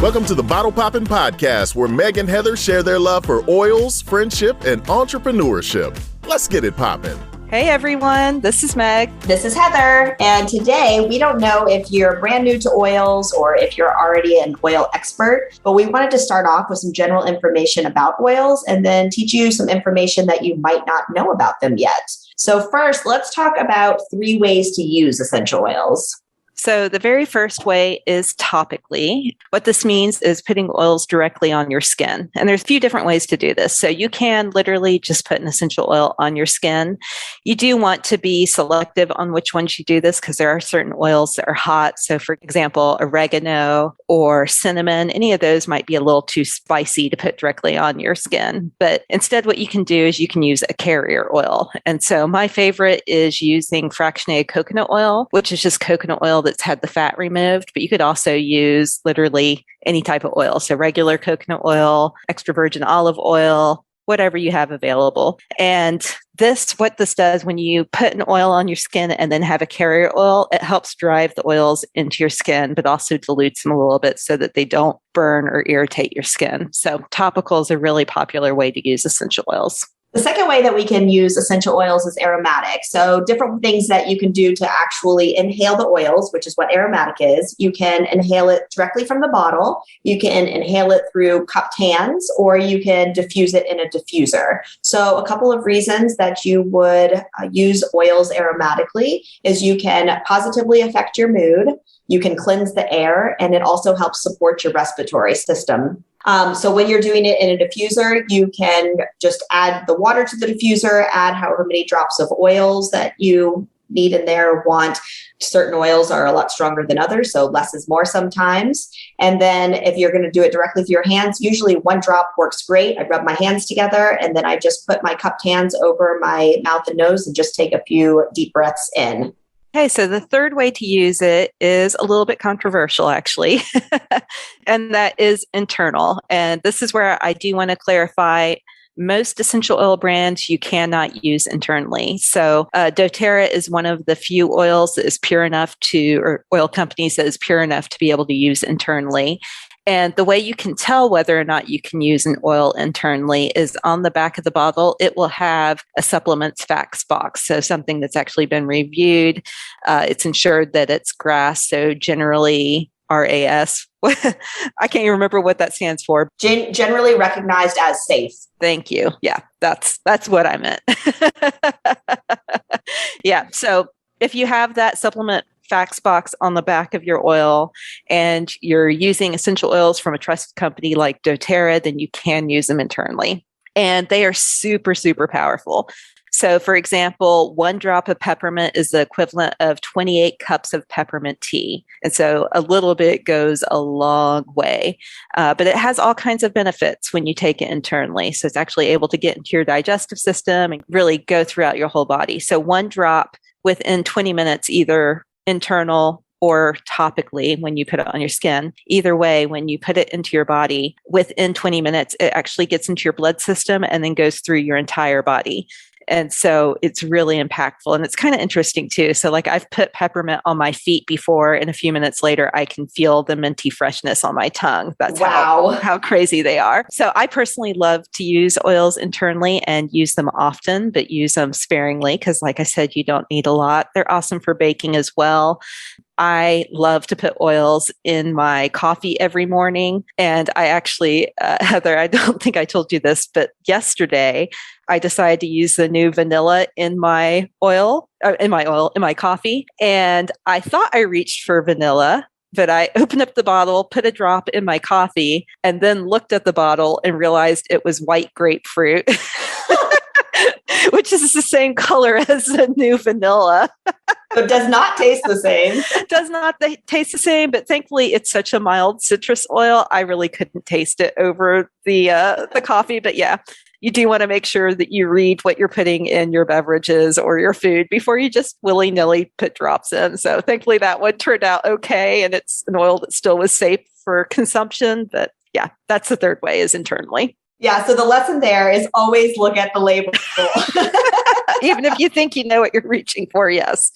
Welcome to the Bottle Poppin' Podcast, where Meg and Heather share their love for oils, friendship, and entrepreneurship. Let's get it poppin'. Hey everyone, this is Meg. This is Heather. And today, we don't know if you're brand new to oils or if you're already an oil expert, but we wanted to start off with some general information about oils and then teach you some information that you might not know about them yet. So first, let's talk about 3 ways to use essential oils. So the very first way is topically. What this means is putting oils directly on your skin. And there's a few different ways to do this. So you can literally just put an essential oil on your skin. You do want to be selective on which ones you do this because there are certain oils that are hot. So for example, oregano or cinnamon, any of those might be a little too spicy to put directly on your skin. But instead, what you can do is you can use a carrier oil. And so my favorite is using fractionated coconut oil, which is just coconut oil that's had the fat removed, but you could also use literally any type of oil. So regular coconut oil, extra virgin olive oil, whatever you have available. And what this does when you put an oil on your skin and then have a carrier oil, it helps drive the oils into your skin, but also dilutes them a little bit so that they don't burn or irritate your skin. So topical is a really popular way to use essential oils. The second way that we can use essential oils is aromatic. So different things that you can do to actually inhale the oils, which is what aromatic is. You can inhale it directly from the bottle. You can inhale it through cupped hands, or you can diffuse it in a diffuser. So a couple of reasons that you would use oils aromatically is you can positively affect your mood. You can cleanse the air, and it also helps support your respiratory system. So when you're doing it in a diffuser, you can just add the water to the diffuser, add however many drops of oils that you need in there or want. Certain oils are a lot stronger than others, so less is more sometimes. And then if you're going to do it directly with your hands, usually 1 drop works great. I rub my hands together, and then I just put my cupped hands over my mouth and nose and just take a few deep breaths in. Okay, so the third way to use it is a little bit controversial, actually, and that is internal. And this is where I do want to clarify, most essential oil brands you cannot use internally. So doTERRA is one of the few oils that is pure enough or oil companies that is pure enough to be able to use internally. And the way you can tell whether or not you can use an oil internally is on the back of the bottle, it will have a supplements facts box. So something that's actually been reviewed. It's ensured that it's GRAS. So generally RAS. I can't even remember what that stands for. Generally recognized as safe. Thank you. Yeah, that's what I meant. Yeah. So if you have that supplement facts box on the back of your oil and you're using essential oils from a trusted company like doTERRA, then you can use them internally. And they are super, super powerful. So for example, 1 drop of peppermint is the equivalent of 28 cups of peppermint tea. And so a little bit goes a long way, but it has all kinds of benefits when you take it internally. So it's actually able to get into your digestive system and really go throughout your whole body. So 1 drop within 20 minutes, either internal or topically when you put it on your skin. Either way, when you put it into your body, within 20 minutes, it actually gets into your blood system and then goes through your entire body. And so it's really impactful. And it's kind of interesting too. So like I've put peppermint on my feet before, and a few minutes later, I can feel the minty freshness on my tongue. That's how crazy they are. So I personally love to use oils internally and use them often, but use them sparingly because like I said, you don't need a lot. They're awesome for baking as well. I love to put oils in my coffee every morning. And I actually, Heather, I don't think I told you this, but yesterday I decided to use the new vanilla in my coffee. And I thought I reached for vanilla, but I opened up the bottle, put a drop in my coffee, and then looked at the bottle and realized it was white grapefruit, which is the same color as the new vanilla. So it does not taste the same. Does not taste the same, but thankfully it's such a mild citrus oil. I really couldn't taste it over the coffee. But yeah, you do want to make sure that you read what you're putting in your beverages or your food before you just willy-nilly put drops in. So thankfully that one turned out okay. And it's an oil that still was safe for consumption. But yeah, that's the third way is internally. Yeah. So the lesson there is always look at the label. Even if you think you know what you're reaching for, yes.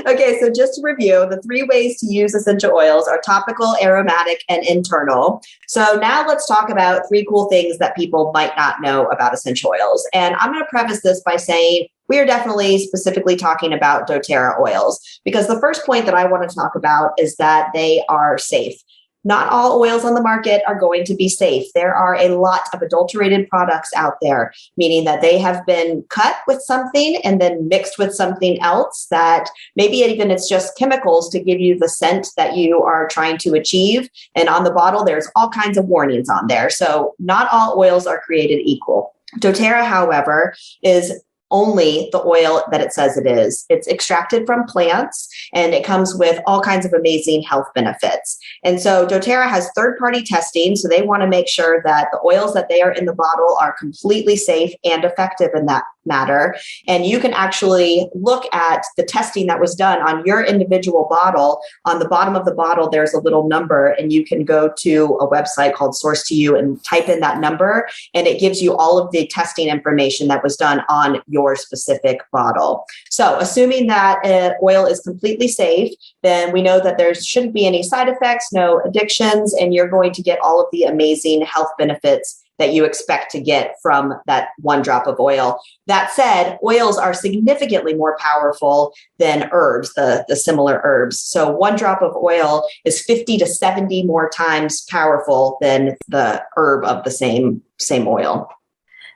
Okay, so just to review, the 3 ways to use essential oils are topical, aromatic, and internal. So now let's talk about 3 cool things that people might not know about essential oils. And I'm going to preface this by saying we are definitely specifically talking about doTERRA oils, because the first point that I want to talk about is that they are safe. Not all oils on the market are going to be safe. There are a lot of adulterated products out there, meaning that they have been cut with something and then mixed with something else that maybe even it's just chemicals to give you the scent that you are trying to achieve. And on the bottle, there's all kinds of warnings on there. So not all oils are created equal. doTERRA, however, is only the oil that it says it is. It's extracted from plants and it comes with all kinds of amazing health benefits. And so doTERRA has third-party testing. So they want to make sure that the oils that they are in the bottle are completely safe and effective in that matter. And you can actually look at the testing that was done on your individual bottle. On the bottom of the bottle, there's a little number, and you can go to a website called Source to You and type in that number, and it gives you all of the testing information that was done on your specific bottle. So assuming that oil is completely safe, then we know that there shouldn't be any side effects, no addictions, and you're going to get all of the amazing health benefits that you expect to get from that 1 drop of oil. That said, oils are significantly more powerful than herbs, the similar herbs. So 1 drop of oil is 50 to 70 more times powerful than the herb of the same oil.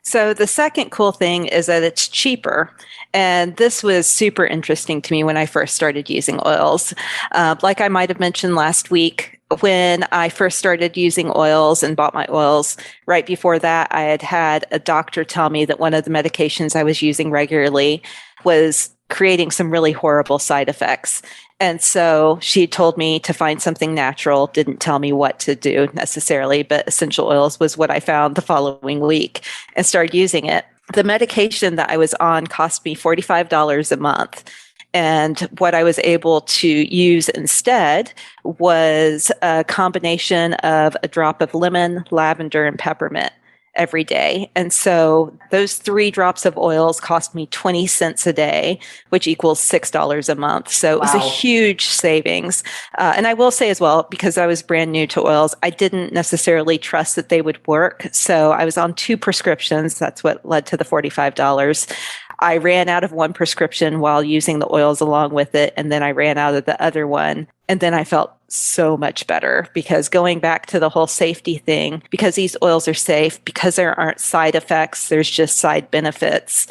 So the second cool thing is that it's cheaper. And this was super interesting to me when I first started using oils. Like I might have mentioned last week, when I first started using oils and bought my oils, right before that, I had had a doctor tell me that one of the medications I was using regularly was creating some really horrible side effects. And so she told me to find something natural, didn't tell me what to do necessarily, but essential oils was what I found the following week and started using it. The medication that I was on cost me $45 a month. And what I was able to use instead was a combination of a drop of lemon, lavender, and peppermint every day. And so those 3 drops of oils cost me 20 cents a day, which equals $6 a month. So it was a huge savings. And I will say as well, because I was brand new to oils, I didn't necessarily trust that they would work. So I was on 2 prescriptions. That's what led to the $45. I ran out of 1 prescription while using the oils along with it. And then I ran out of the other one. And then I felt so much better, because going back to the whole safety thing, because these oils are safe, because there aren't side effects, there's just side benefits.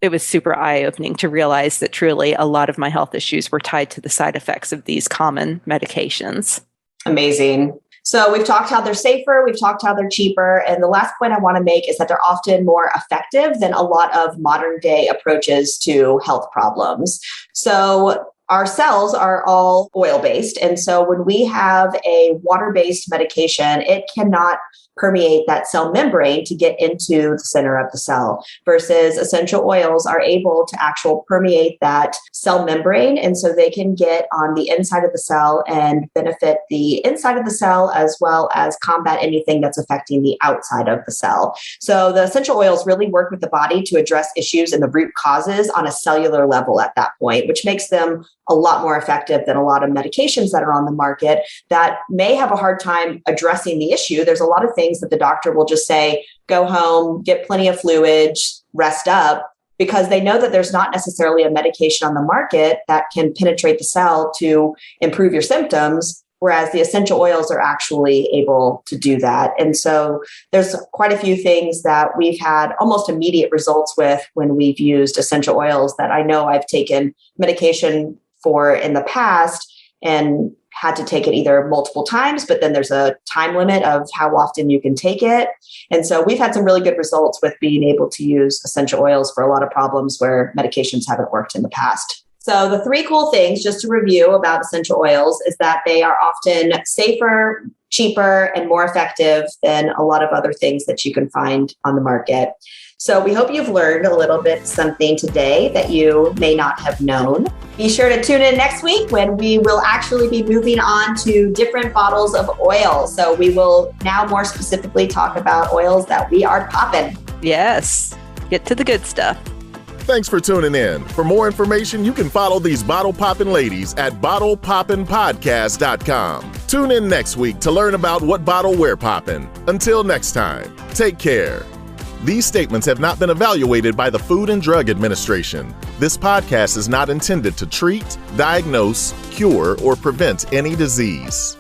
It was super eye-opening to realize that truly a lot of my health issues were tied to the side effects of these common medications. Amazing. So we've talked how they're safer, we've talked how they're cheaper, and the last point I want to make is that they're often more effective than a lot of modern day approaches to health problems. So our cells are all oil-based, and so when we have a water-based medication, it cannot permeate that cell membrane to get into the center of the cell, versus essential oils are able to actually permeate that cell membrane. And so they can get on the inside of the cell and benefit the inside of the cell, as well as combat anything that's affecting the outside of the cell. So the essential oils really work with the body to address issues and the root causes on a cellular level at that point, which makes them a lot more effective than a lot of medications that are on the market that may have a hard time addressing the issue. There's a lot of things that the doctor will just say, go home, get plenty of fluids, rest up, because they know that there's not necessarily a medication on the market that can penetrate the cell to improve your symptoms, whereas the essential oils are actually able to do that. And so there's quite a few things that we've had almost immediate results with when we've used essential oils that I know I've taken medication for in the past and had to take it either multiple times, but then there's a time limit of how often you can take it. And so we've had some really good results with being able to use essential oils for a lot of problems where medications haven't worked in the past. So the 3 cool things, just to review about essential oils, is that they are often safer, cheaper, and more effective than a lot of other things that you can find on the market. So we hope you've learned a little bit something today that you may not have known. Be sure to tune in next week when we will actually be moving on to different bottles of oil. So we will now more specifically talk about oils that we are popping. Yes, get to the good stuff. Thanks for tuning in. For more information, you can follow these bottle poppin' ladies at bottlepoppinpodcast.com. Tune in next week to learn about what bottle we're poppin'. Until next time, take care. These statements have not been evaluated by the Food and Drug Administration. This podcast is not intended to treat, diagnose, cure, or prevent any disease.